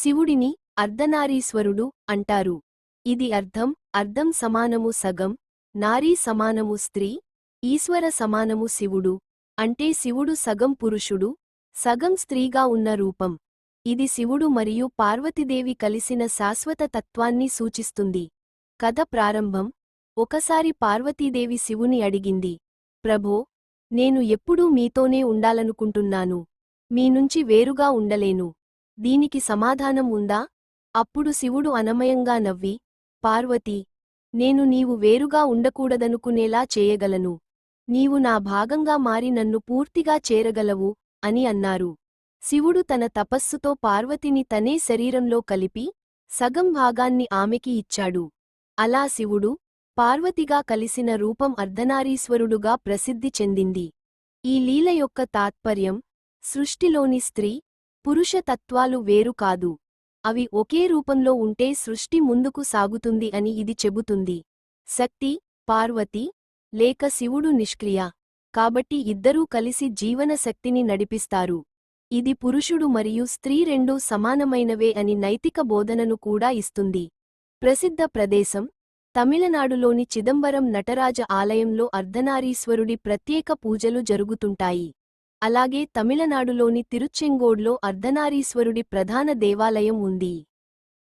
శివుడిని అర్ధనారీశ్వరుడు అంటారు. ఇది అర్ధం సమానము సగం, నారీ సమానము స్త్రీ, ఈశ్వర సమానము శివుడు. అంటే శివుడు సగం పురుషుడు, సగం స్త్రీగా ఉన్న రూపం. ఇది శివుడు మరియు పార్వతీదేవి కలిసిన శాశ్వత తత్వాన్ని సూచిస్తుంది. కథ ప్రారంభం. ఒకసారి పార్వతీదేవి శివుని అడిగింది, ప్రభో, నేను ఎప్పుడూ మీతోనే ఉండాలనుకుంటున్నాను. మీ నుంచి వేరుగా ఉండలేను. దీనికి సమాధానం ఉందా? అప్పుడు శివుడు అనమయంగా నవ్వి, పార్వతీ, నేను నీవు వేరుగా ఉండకూడదనుకునేలా చేయగలను. నీవు నా భాగంగా మారి నన్ను పూర్తిగా చేరగలవు అని అన్నారు. శివుడు తన తపస్సుతో పార్వతిని తనే శరీరంలో కలిపి సగం భాగాన్ని ఆమెకి ఇచ్చాడు. అలా శివుడు, పార్వతిగా కలిసిన రూపం అర్ధనారీశ్వరుడుగా ప్రసిద్ధి చెందింది. ఈ లీల యొక్క తాత్పర్యం, సృష్టిలోని స్త్రీ, పురుష తత్వాలు వేరు కాదు. అవి ఒకే రూపంలో ఉంటే సృష్టి ముందుకు సాగుతుంది అని ఇది చెబుతుంది. శక్తి, పార్వతి, లేక శివుడు నిష్క్రియ. కాబట్టి ఇద్దరూ కలిసి జీవన శక్తిని నడిపిస్తారు. ఇది పురుషుడు మరియు స్త్రీ రెండూ సమానమైనవే అని నైతిక బోధనను కూడా ఇస్తుంది. ప్రసిద్ధ ప్రదేశం తమిళనాడులోని చిదంబరం నటరాజ ఆలయంలో అర్ధనారీశ్వరుడి ప్రత్యేక పూజలు జరుగుతుంటాయి. అలాగే తమిళనాడులోని తిరుచ్చెంగోడ్లో అర్ధనారీశ్వరుడి ప్రధాన దేవాలయం ఉంది.